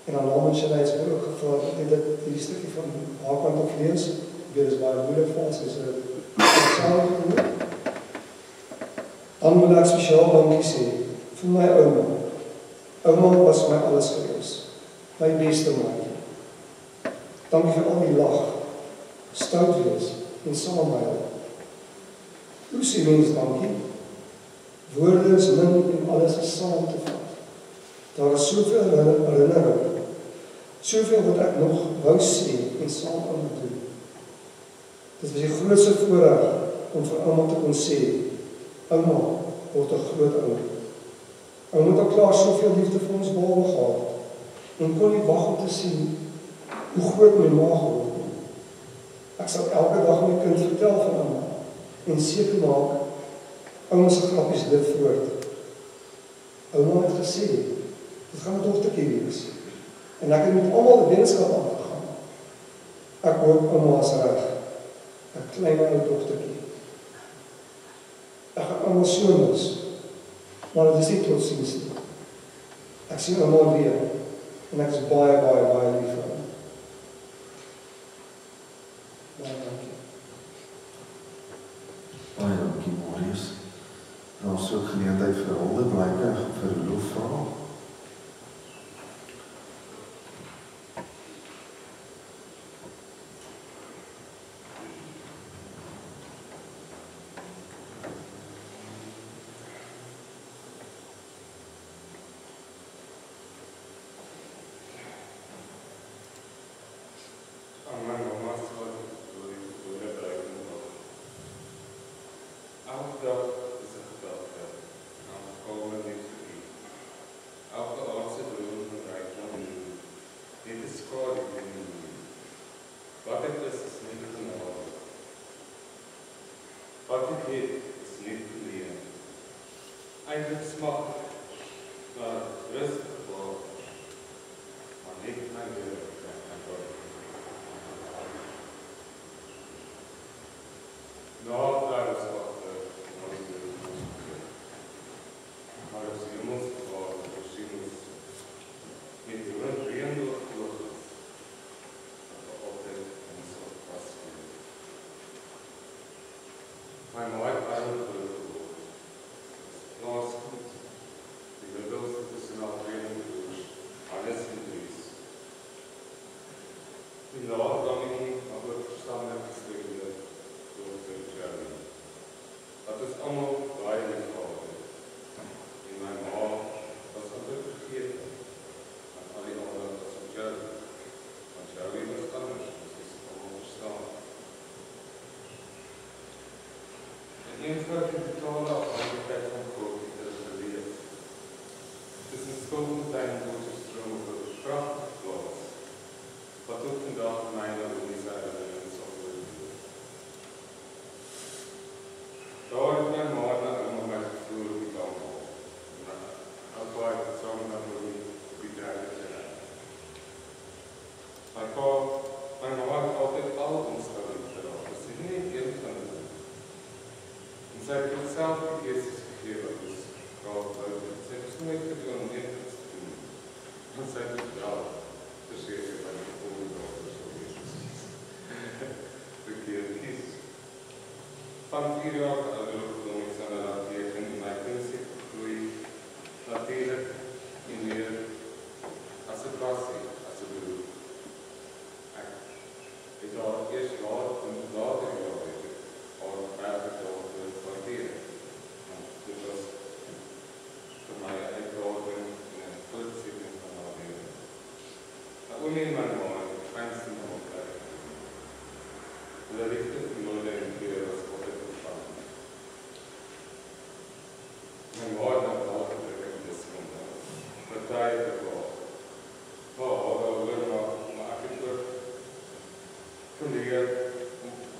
En aan Norman Shelley is ook gevra dat dit die stukkie van haar kant op lees. Dit is baie moeilik vir ons, saam gedoen. Dan wil ek spesiaal dankie sê vir my ouma. Ouma was my alles gewees. My beste maatjie. Dankie vir al die lag, stout wees en saamhuil. Hoe sê mens dankie? Woorde is min en alles is saam te vat. Daar is soveel herinnering, soveel wat ek nog wou sê en saam aan moet doen. Dit was die grootste voorreg om vir ouma te kon sê, ouma word 'n groot ouer. Ouma het al klaar soveel liefde vir ons behalwe gehad en kon nie wag om te sien hoe groot my ma geword het. Ek sal elke dag my kind vertel van ouma en seker maak ouma se grappies leef voort. Ouma het gesê, dit gaan 'n dogtertjie wees. En ek het met almal 'n wetenskap aangegaan. Ek hoop ouma is reg. 'n klein ou dogtertjie. Ek gaan ouma so mis, maar dit is nie totsiens nie. Ek sien ouma weer en ek is baie lief vir hom. Baie dankie. Baie dankie, Marius. Nou so geleentheid vir Hilde Blyke vir loofvra. Eindelijk smak naar rust voor, maar niet mijn deur en voor. Nou, daar is wat mooie deur. Maar als je moest voor misschien met de rund weer door dat altijd een soort vast. Mijn mooi arm Last die rebels tussen afdeling alles in Dries. Die laat dan nie op het verstandig gestelde door te Jerry. Dat is allemaal baie lief gehad. En my ma was altijd vergeten. En al die anderen was op Jerry. Want Jerry was anders, dus is allemaal verstaan. En eenvoudig in de totale afhankelijkheid van God die er geleerd. Het is een stolentijn Potterstroom op een prachtig plaats, wat ook vandaag mij naar de Israël en zal worden. sy het homself die Gees gegee wat ons graag wou. Sy het ons nooit gedoen om een iets te doen. Want sy het ons wel verseker van die volgende dochter sal wees. Verkeerd kies. Van 4 jaar ouderdom het sy na laat teken en my kunst het gegroei natuurlijk en meer as 'n passie, as 'n beroep. Ek het haar eers later jaar het ek haar werk daaroor waardeer. Dit was vir my 'n uitdaging en 'n voortsetting van haar lewe. Oomie en my ma het die fynste maak werk. Hulle liefde vir mode en kleur was altyd ontvang. My ma het dan later druk in dis ontvang. Party het ek wel. Maar ek het ook geleer,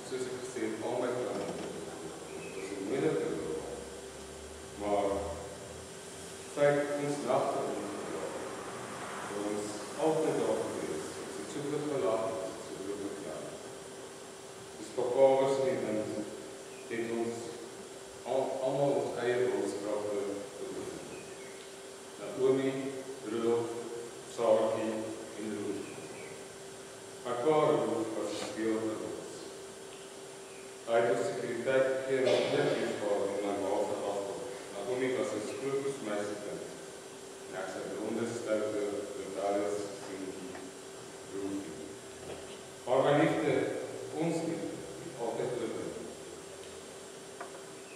soos ek gesê het, al my planne te doen. Dit was 'n moeilike loop. Maar sy het ons nagte ingedra. So ons altyd daar gewees. Ons het soveel gelag, ons het soveel beklag. Dus papa was nie, en het ons allemaal ons eie wilskragte beoefen. Naomi, Rudolf, Saartjie en Roef. Mekaar Roef was gespeel vir ons. Hy het ons sekuriteit gegee en ons liefvaar en my ma verafkom. Naomi was 'n sprookjesmeisiekind en ek sy blonde stoute Darius Sientjie Roefie. Maar my liefde, ons liefde, het altyd oorwin.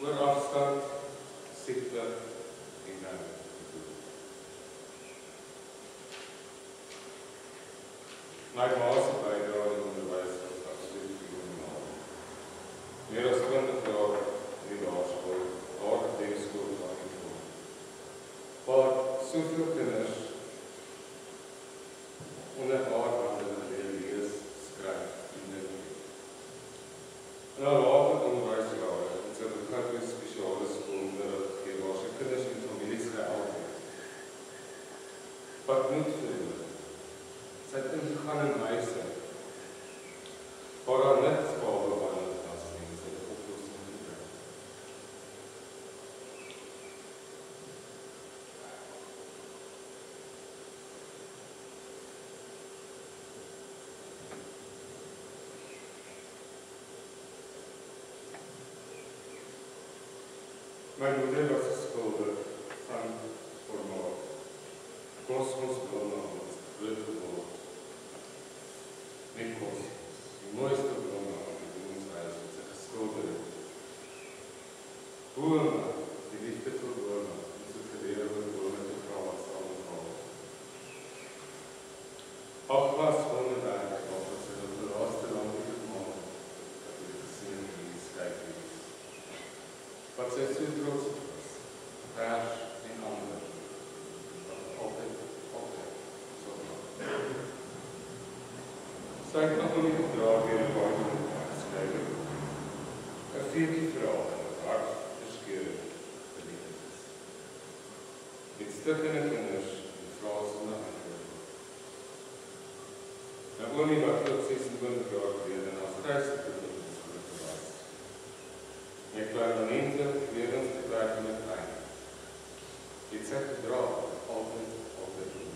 Oor afstand, siekte en nou. My ma se bydrae in onderwys was absoluut fenomenaal. Meer as 20 jaar in die laerskool, haar akademieskool waar ek kom. Waar soveel kinders onder haar hande lees, skryf en dink. En haar later onderwysjare het sy begin by 'n spesiale skool onderrig gegee waar sy kinders en families gehelp het. Wat moet verloor? Sy het ingegaan in huise, waar haar niks behalwe wanneer was en sy het 'n oplossing gebring. My moeder was geskuldig van formaat. Kos ons bronne ons groot geword. Met kos, die mooiste bronne in ons huis wat sy geskilder het. Bome, die liefde vir bome, en so geleer oor bome te vra as allemaal. Ag was wonderwerk, wat sy op die laaste landie gemaakt het, dat jy gesien in die skryflies. Wat sy so trots op was, vers en ander, altyd, so maak. Sy het nog nie gedraag weer een paar minuten geskryf. 'n veertjie vraag in het hart verskeur verliefd is. Met stikkende kinders en vraag sonder antwoord. Naomi wat ook 26 jaar gelede as thuisgekomen was. Met permanente lewensbeperkende pyn. Het sy gedra, altyd doen.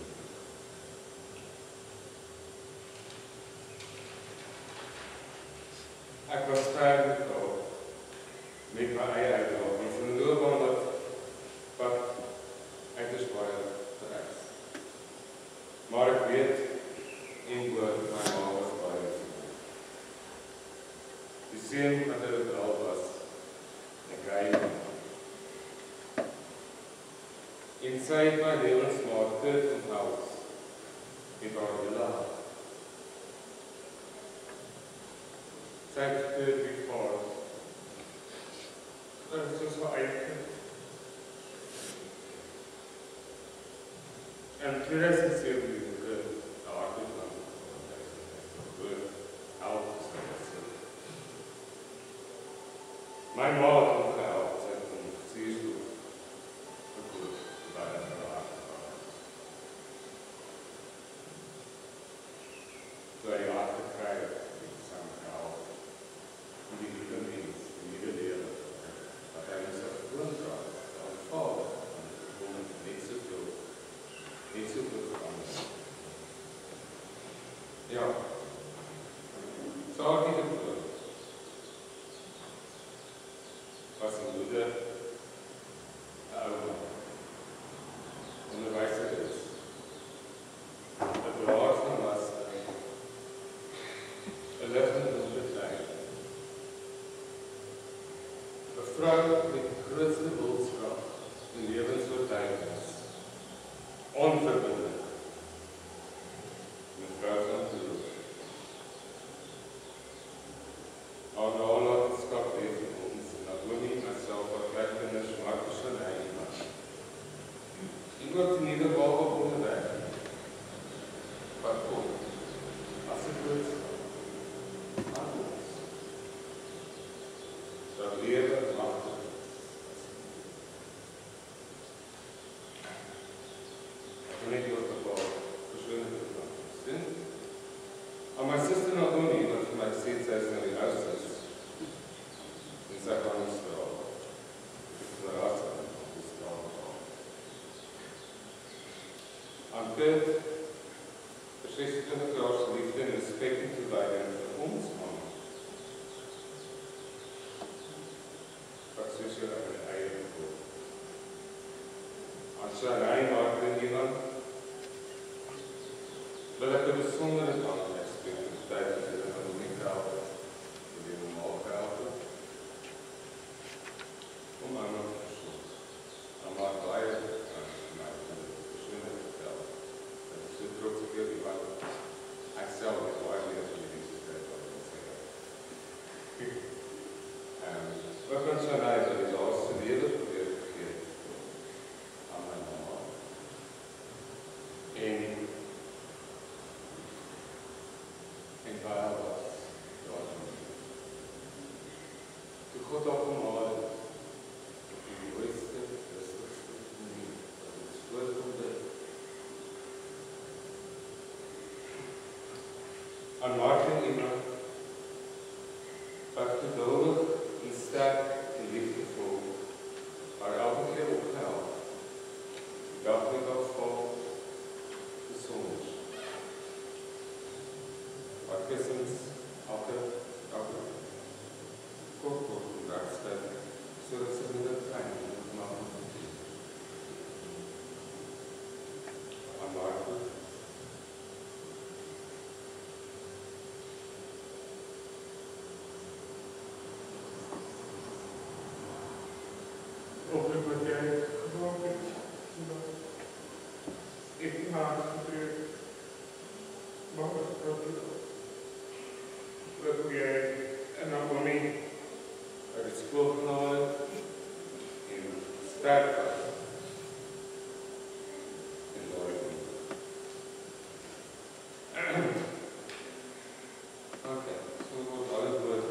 Ek was ver gekoop met my eie uitdagings en 'n loopbaan wat uiters baie vereis. Maar ek weet en hoor my ma was baie seker. Die seun wat hulle wel was, ek ry en sy het my lewensmaat Kurt onthou met haar villa. Sy het Kurt liefgehad. Dit is soos my eie kind. En 2007 het ek daar gegaan. My ma het hom gehelp, sy het hom gesuurstof gekoop, baie verlaag. So hy had gekry het saam gehelp. Die nuwe mens, die nuwe lewe, wat hy was 'n moeder, 'n ouma, onderwyser is, 'n draer van las, 'n lig in donker tye, 'n vrou met die grootste wilskrag en lewensoortuigings, onverbindlik, 'n vrou van geloof. Haar nalatenskap leef in ons, Naomi, myself, haar kleinkinders, Marcus en Heina. Iemand in ieder geval op onderweg. Wat kom? As 'n boodskap aan ons. Dat lewe magtig is. Ek wil net oor 'n paar persoonlike dinge sê. Aan my suster Naomi, wat vir my sê sy is nou die oudste is, en sy gaan ons dra. Sy raas aan ons dra. Aan Kurt, vir 26 jaar se liefde en respek en toewyding vir ons mamma. Wat soos jy aan my eie gevoel. Aan Sharai, Martin, Ivan, wil ek 'n besondere dank uitspreek vir die tyd dat julle aan my gehelp het, vir die normaal gehelp het, om my te versorg. En maar baie my persoonlik vertel, dat ek so trots op jullie was, ek self het baie meer van die universiteit wat ek sê. Ook aan Sharai, dat die laaste lewe probeer gegeet aan my mamma. En baie was daarin. Toe God op hom haal, op die mooiste, rustigste manier, wat ons voorkom dit. Aan Martin iemand, wat geduldig en sterk en liefdevol, maar elke keer opgehelp, dag met dag val, gesond. Wat kussens, elke kort en raakstad, sodat sy minder pijn moet maak. Aan Martin, Hopelijk wat jij gewoon bent, zodat ik na het gebeur mag het ook niet. Dat jij en Naomi uit die skool gehaal het, en sterk was. En daai ding. Okay, so word alles woord.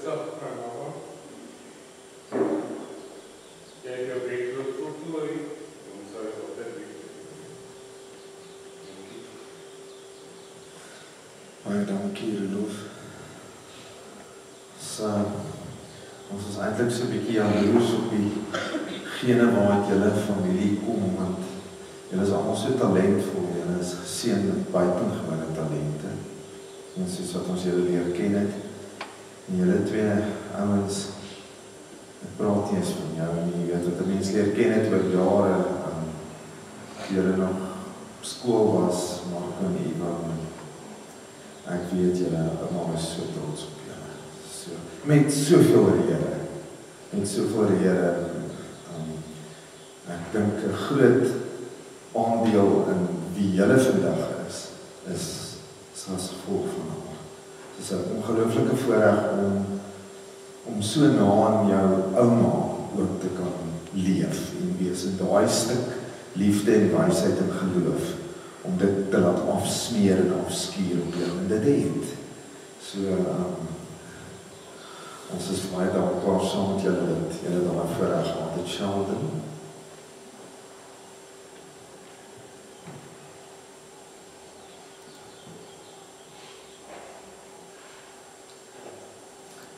zelf gaan houden. Jij hebt jouw week terug voor toe, dan zou je op dit week. Baie dankie, Rudolf. Ons is eintlik so 'n bietjie jaloers op diegene waaruit julle familie kom, want julle is almal so talentvol, julle is geseën met buitengewone talente. En soos wat ons julle leer ken het, en julle twee ouens, ek praat nie eens van jou nie, jy weet wat 'n mens leer ken het oor jare, julle nog op skool was, Marco en Ivan. Ek weet julle, ouma is so trots op julle. Met soveel rede. Met soveel rede. Ek dink 'n groot aandeel in wie julle vandag is as gevolg van haar. Dit is 'n ongelooflike voorreg om so na aan jou ouma ook te kan leef en wees in daai stuk liefde en wysheid en geloof, om dit te laat afsmeer en afskuur op jou, en dit het. So, ons is baie dankbaar saam met julle dat julle daai voorreg gehad het, Sheldon.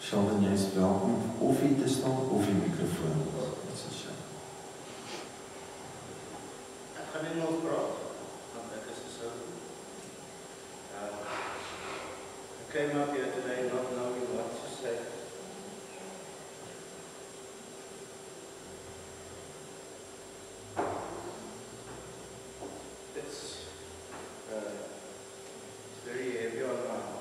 Sheldon, jy is welkom of hier te staan of die mikrofoon. Dit is jou. Ek gaan nie nog praat, want ek is so. I came up here today not knowing what to say. It's very heavy on my heart.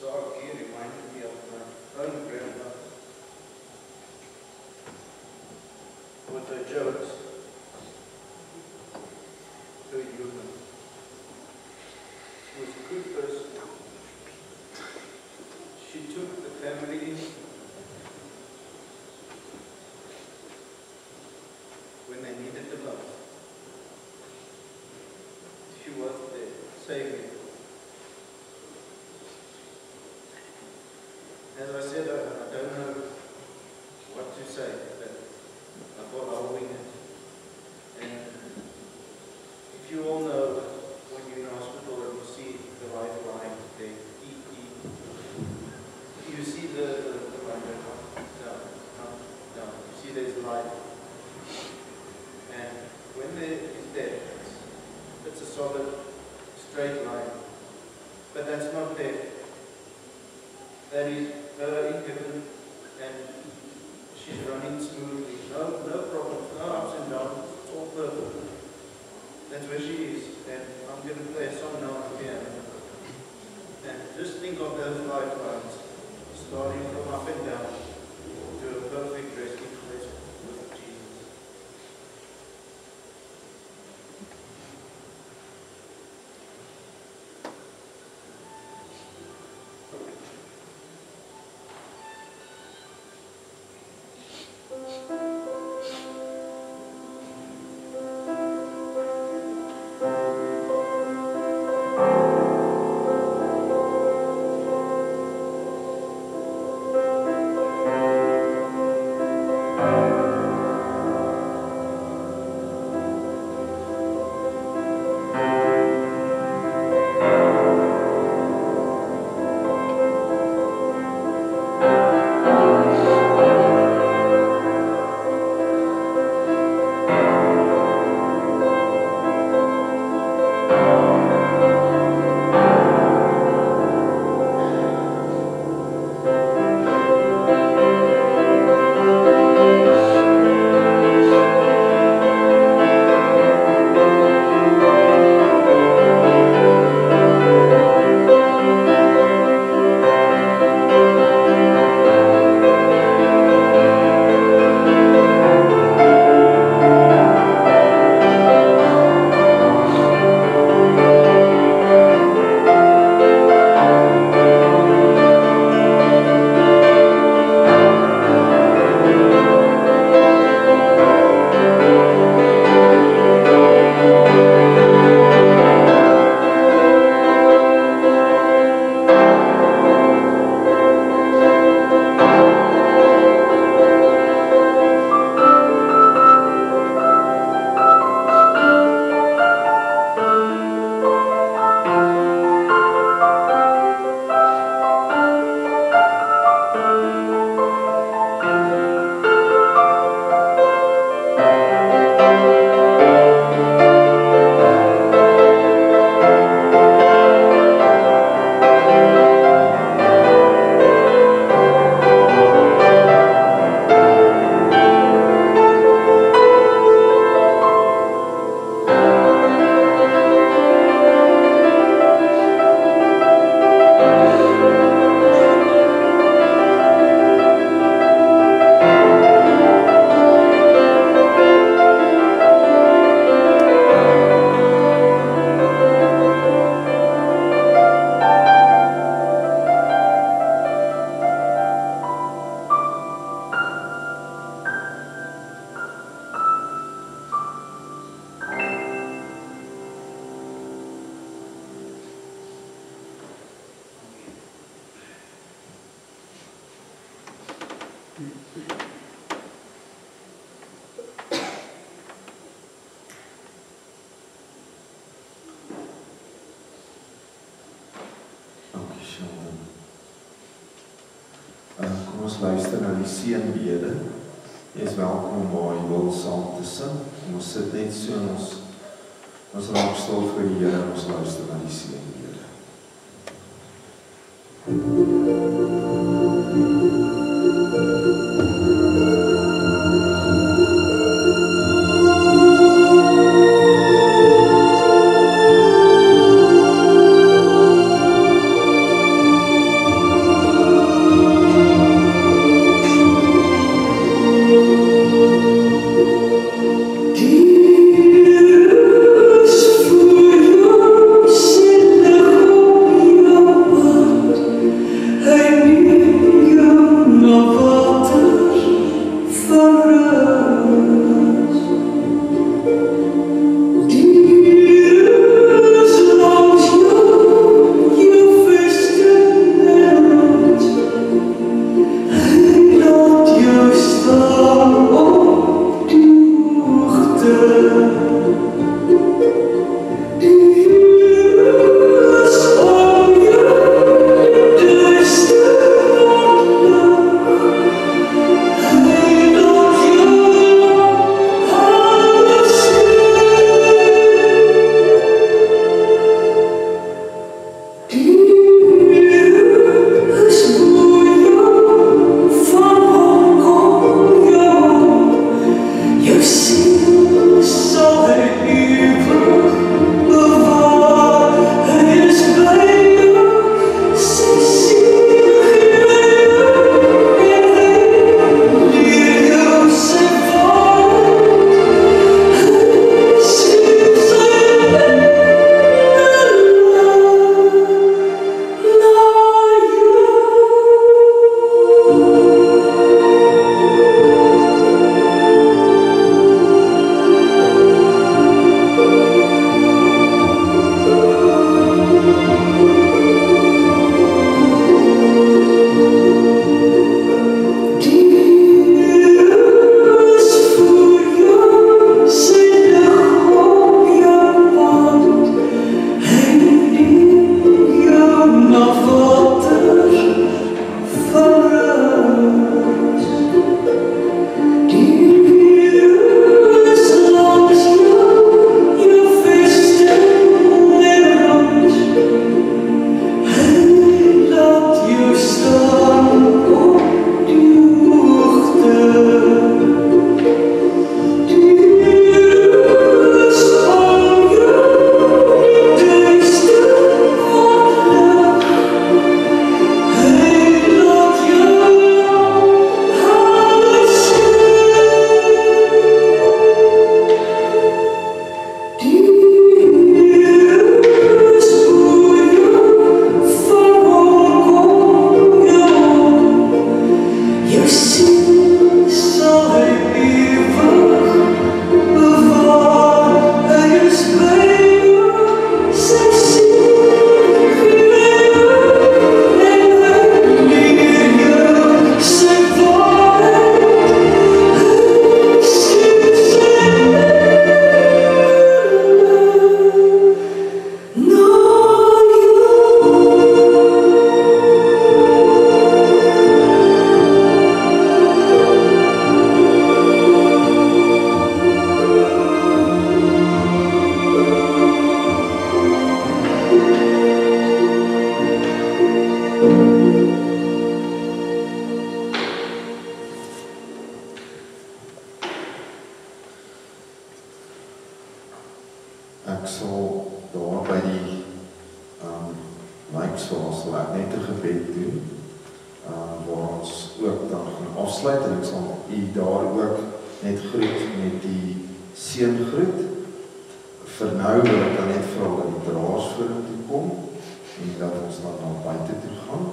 So he reminded me of my own grandmother with her jokes, her humor. She was a good person. She took the family when they needed the most. She was there, saving. As I said, I don't know what to say, but I thought I'll wing it. And if you all know, when you're in hospital and you see the lifeline, the EE, you see the line, no, you see there's life. And when there is death, it's a solid, straight line. But that's not death. That is her in heaven, and she's running smoothly. No problems, no ups and downs. It's all perfect. That's where she is. And I'm going to play a song now on the piano. And just think of those lifelines, starting from up and down to a perfect resting place with Jesus. ons luister na die seënbede. Jy is welkom om waar jy wil saam te sing. Ons sit net so en ons raak stil vir die Here en ons luister na die seënbede. Ek sal daar by die lijkswaal sal ek net 'n gebed doen, waar ons ook dan gaan afsluit en ek sal u daar ook net groet met die seëngroet. Vir nou wil ek dan net vra dat die draers vorentoe kom en dat ons dan na buite toe gaan.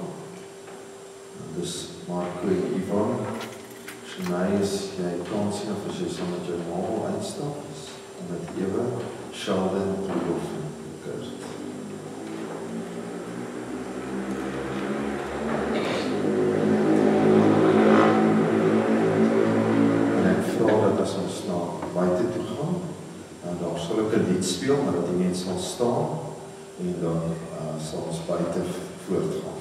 Dus Marco en Ivan, Shanae, as jy kan sien of as jy saam met jou ma wil uitstap, om met Ewe, Sheldon, Rudolf en Kurt. En ek vra dat as ons na buite toe gaan, en daar sal ek 'n lied speel, maar dat die mens sal staan, en dan sal ons buite voortgaan.